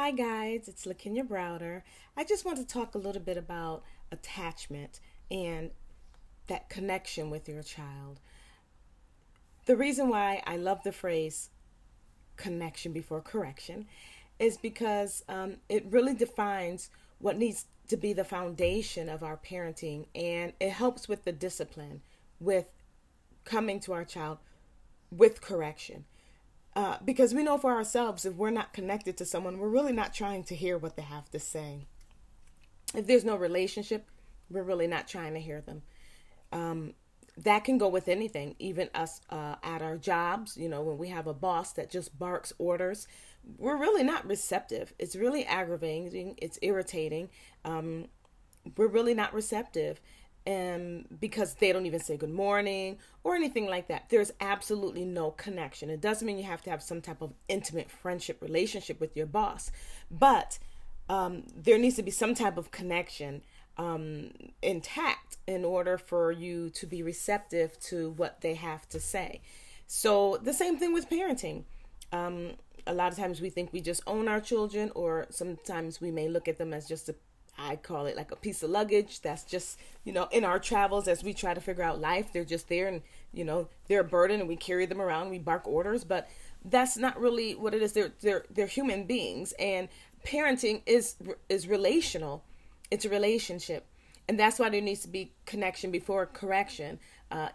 Hi guys, it's LaKenya Browder. I just want to talk a little bit about attachment and that connection with your child. The reason why I love the phrase connection before correction is because it really defines what needs to be the foundation of our parenting, and it helps with the discipline, with coming to our child with correction. Because we know for ourselves, if we're not connected to someone, we're really not trying to hear what they have to say. If there's no relationship, we're really not trying to hear them. That can go with anything, even us at our jobs. When we have a boss that just barks orders, we're really not receptive. It's really aggravating. It's irritating. We're really not receptive. Because they don't even say good morning or anything like that. There's absolutely no connection. It doesn't mean you have to have some type of intimate friendship relationship with your boss, but there needs to be some type of connection intact in order for you to be receptive to what they have to say. So the same thing with parenting. A lot of times we think we just own our children, or sometimes we may look at them as just I call it like a piece of luggage that's just, in our travels as we try to figure out life. They're just there, and, they're a burden, and we carry them around, we bark orders, but that's not really what it is. They're human beings, and parenting is relational. It's a relationship. And that's why there needs to be connection before correction.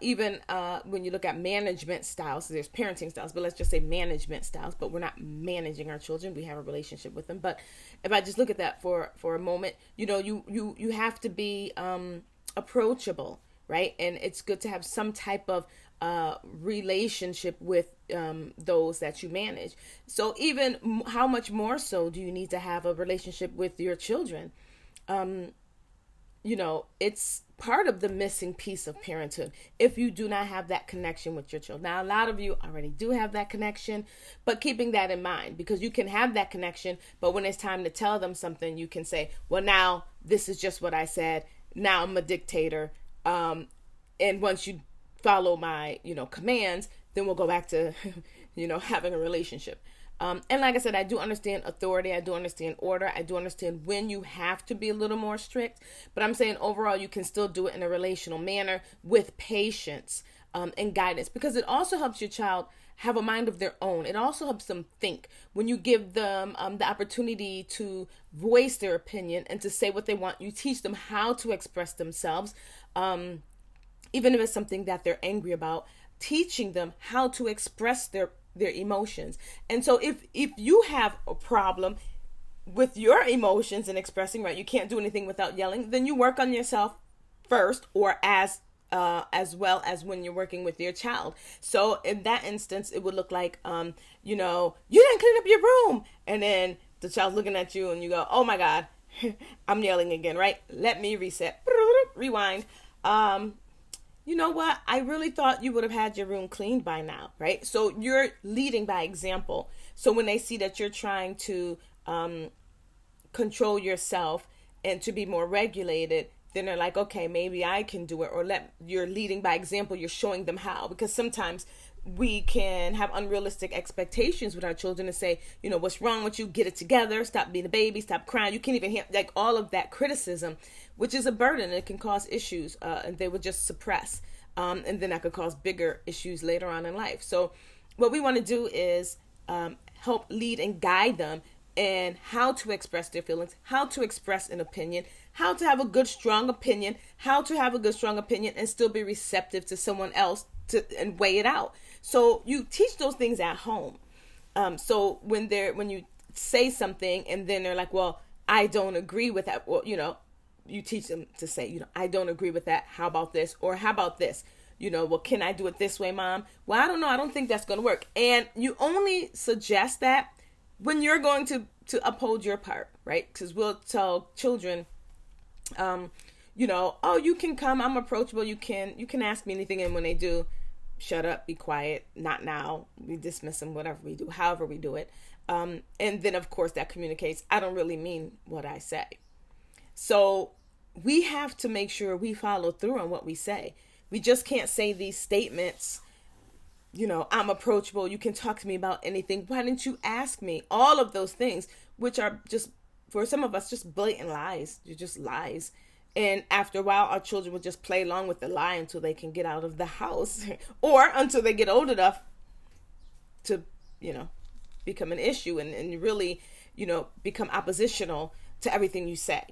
Even when you look at management styles, so there's parenting styles, but let's just say management styles, but we're not managing our children. We have a relationship with them. But if I just look at that for a moment, you have to be approachable, right? And it's good to have some type of relationship with those that you manage. So even how much more so do you need to have a relationship with your children? It's part of the missing piece of parenthood if you do not have that connection with your children. Now, a lot of you already do have that connection, but keeping that in mind, because you can have that connection, but when it's time to tell them something, you can say, well, now this is just what I said. Now I'm a dictator. And once you follow my, commands, then we'll go back to, having a relationship. And like I said, I do understand authority. I do understand order. I do understand when you have to be a little more strict. But I'm saying overall, you can still do it in a relational manner with patience and guidance, because it also helps your child have a mind of their own. It also helps them think when you give them the opportunity to voice their opinion and to say what they want. You teach them how to express themselves, even if it's something that they're angry about, teaching them how to express their emotions. And so if you have a problem with your emotions and expressing, right, you can't do anything without yelling, then you work on yourself first, or as well as when you're working with your child. So in that instance, it would look like, you didn't clean up your room. And then the child's looking at you and you go, oh my God, I'm yelling again, right? Let me reset, rewind. You know what? I really thought you would have had your room cleaned by now, right? So you're leading by example. So when they see that you're trying to control yourself and to be more regulated, then they're like, okay, maybe I can do it. Or you're leading by example. You're showing them how. Because sometimes we can have unrealistic expectations with our children and say, what's wrong with you? Get it together. Stop being a baby. Stop crying. You can't even hear, like, all of that criticism, which is a burden. It can cause issues, and they would just suppress. And then that could cause bigger issues later on in life. So what we want to do is help lead and guide them in how to express their feelings, how to express an opinion, how to have a good, strong opinion, and still be receptive to someone else and weigh it out. So you teach those things at home. So when you say something and then they're like, well, I don't agree with that. Well, you teach them to say, I don't agree with that. How about this? Or how about this? Well, can I do it this way, Mom? Well, I don't know. I don't think that's going to work. And you only suggest that when you're going to uphold your part, right? Because we'll tell children, oh, you can come. I'm approachable. You can ask me anything. And when they do, shut up, be quiet, not now. We dismiss them, whatever we do, however we do it. And then, of course, that communicates, I don't really mean what I say. So we have to make sure we follow through on what we say. We just can't say these statements I'm approachable. You can talk to me about anything. Why didn't you ask me? All of those things, which are just, for some of us, just blatant lies. They're just lies. And after a while, our children will just play along with the lie until they can get out of the house or until they get old enough to, become an issue and really, become oppositional to everything you say.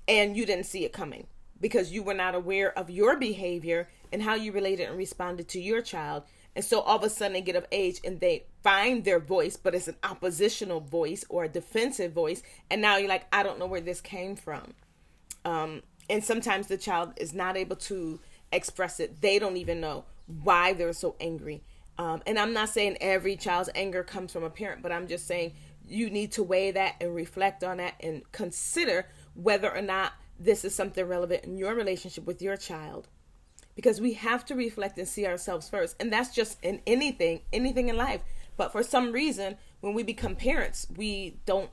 And you didn't see it coming because you were not aware of your behavior and how you related and responded to your child. And so all of a sudden they get of age and they find their voice, but it's an oppositional voice or a defensive voice. And now you're like, I don't know where this came from. And sometimes the child is not able to express it. They don't even know why they're so angry. And I'm not saying every child's anger comes from a parent, but I'm just saying you need to weigh that and reflect on that and consider whether or not this is something relevant in your relationship with your child. Because we have to reflect and see ourselves first. And that's just in anything in life. But for some reason, when we become parents, we don't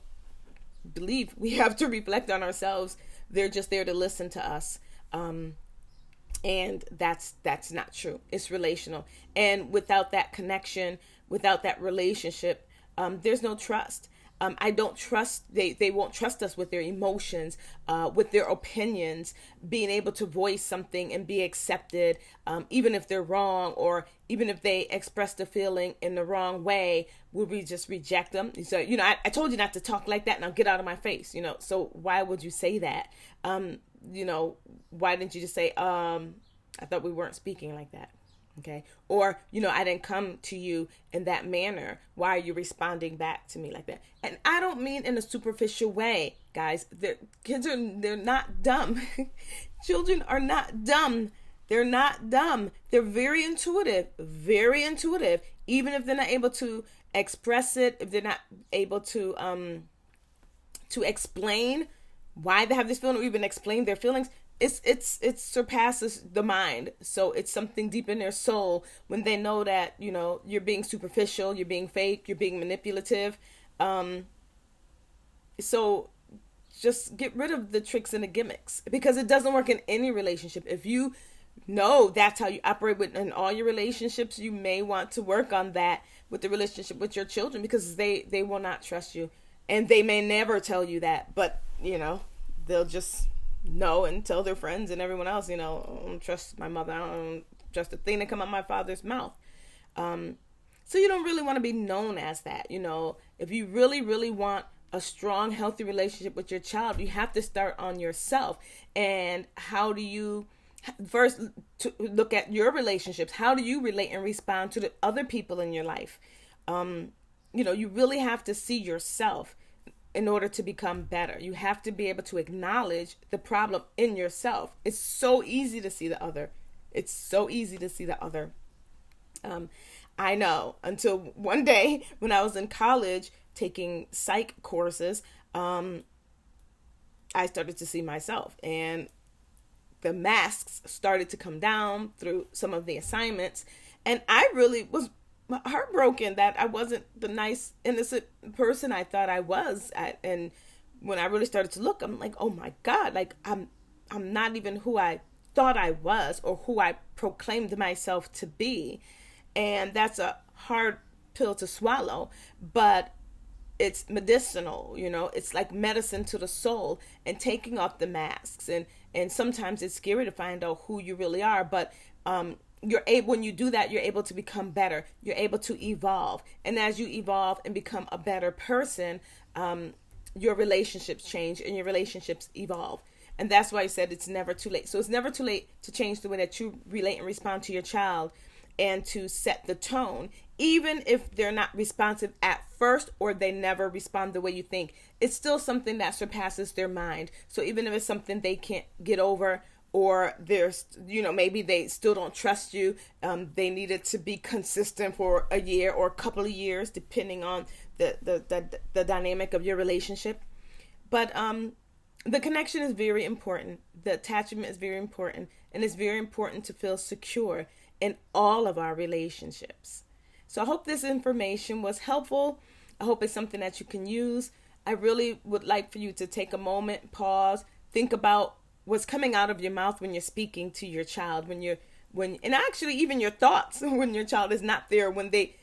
believe we have to reflect on ourselves. They're just there to listen to us. And that's not true. It's relational. And without that connection, without that relationship, there's no trust. I don't trust, they won't trust us with their emotions, with their opinions, being able to voice something and be accepted, even if they're wrong, or even if they express the feeling in the wrong way, will we just reject them? So, I told you not to talk like that, now get out of my face, so why would you say that? Why didn't you just say, I thought we weren't speaking like that? Okay. Or, I didn't come to you in that manner. Why are you responding back to me like that? And I don't mean in a superficial way, guys. They're not dumb. Children are not dumb. They're not dumb. They're very intuitive, even if they're not able to express it, if they're not able to explain why they have this feeling or even explain their feelings. It surpasses the mind. So it's something deep in their soul when they know that, you're being superficial, you're being fake, you're being manipulative. So just get rid of the tricks and the gimmicks, because it doesn't work in any relationship. If you know that's how you operate in all your relationships, you may want to work on that with the relationship with your children, because they will not trust you, and they may never tell you that, but they'll just know and tell their friends and everyone else, I don't trust my mother. I don't trust a thing that come out my father's mouth. So you don't really want to be known as that. If you really, really want a strong, healthy relationship with your child, you have to start on yourself. And how do you first to look at your relationships? How do you relate and respond to the other people in your life? You really have to see yourself in order to become better. You have to be able to acknowledge the problem in yourself. It's so easy to see the other. I know, until one day when I was in college taking psych courses, I started to see myself, and the masks started to come down through some of the assignments. And I really was heartbroken that I wasn't the nice, innocent person I thought I was. And when I really started to look, I'm like, oh my God, like I'm not even who I thought I was or who I proclaimed myself to be. And that's a hard pill to swallow, but it's medicinal, it's like medicine to the soul, and taking off the masks. And sometimes it's scary to find out who you really are, but, when you do that, you're able to become better. You're able to evolve. And as you evolve and become a better person, your relationships change and your relationships evolve. And that's why I said it's never too late. So it's never too late to change the way that you relate and respond to your child, and to set the tone, even if they're not responsive at first, or they never respond the way you think. It's still something that surpasses their mind. So even if it's something they can't get over, or there's, maybe they still don't trust you, they needed to be consistent for a year or a couple of years, depending on the dynamic of your relationship. But the connection is very important. The attachment is very important. And it's very important to feel secure in all of our relationships. So I hope this information was helpful. I hope it's something that you can use. I really would like for you to take a moment, pause, think about what's coming out of your mouth when you're speaking to your child, when you're and actually even your thoughts when your child is not there, when they,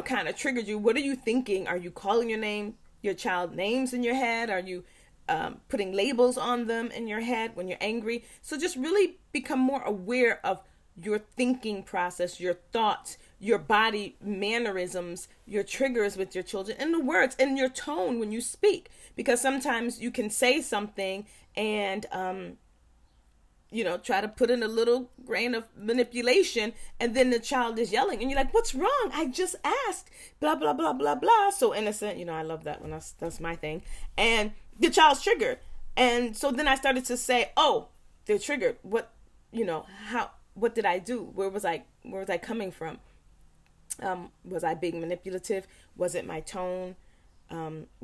kind of triggered you. What are you thinking? Are you calling your child names in your head? Are you putting labels on them in your head when you're angry? So just really become more aware of your thinking process, your thoughts, your body mannerisms, your triggers with your children, and the words and your tone when you speak. Because sometimes you can say something and try to put in a little grain of manipulation, and then the child is yelling and you're like, what's wrong? I just asked, blah, blah, blah, blah, blah. So innocent. I love that one. That's my thing. And the child's triggered. And so then I started to say, oh, they're triggered. What did I do? Where was I coming from? Was I being manipulative? Was it my tone?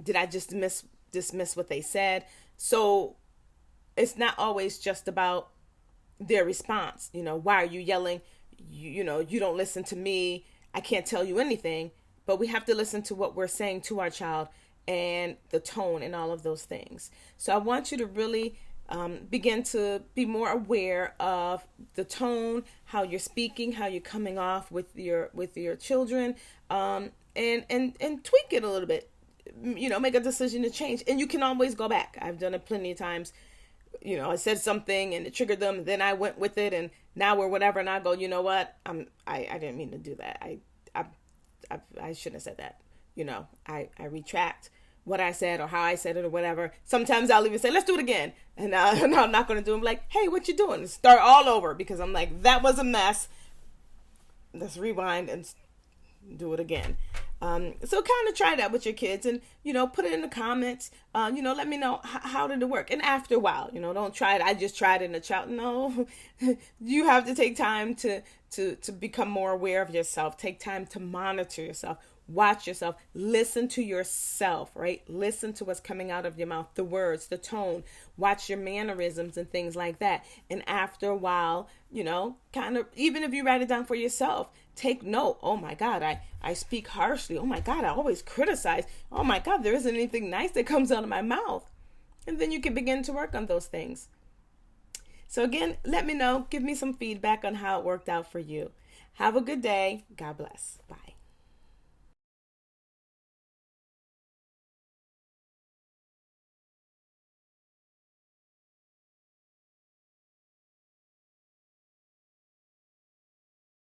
Did I just dismiss what they said? So it's not always just about their response. Why are you yelling? You don't listen to me. I can't tell you anything. But we have to listen to what we're saying to our child and the tone and all of those things. So I want you to really begin to be more aware of the tone, how you're speaking, how you're coming off with your children, and tweak it a little bit. Make a decision to change, and you can always go back. I've done it plenty of times. I said something and it triggered them. Then I went with it, and now we're whatever. And I go, you know what? I didn't mean to do that. I shouldn't have said that. I retract what I said or how I said it or whatever. Sometimes I'll even say, let's do it again. And I'm not going to do it. I'm like, hey, what you doing? Start all over, because I'm like, that was a mess. Let's rewind and do it again. So kind of try that with your kids, and, put it in the comments. Let me know how did it work. And after a while, don't try it. I just tried it in a child. No, you have to take time to become more aware of yourself. Take time to monitor yourself. Watch yourself. Listen to yourself, right? Listen to what's coming out of your mouth, the words, the tone. Watch your mannerisms and things like that. And after a while, kind of, even if you write it down for yourself, take note. Oh my God, I speak harshly. Oh my God, I always criticize. Oh my God, there isn't anything nice that comes out of my mouth. And then you can begin to work on those things. So again, let me know. Give me some feedback on how it worked out for you. Have a good day. God bless. Bye.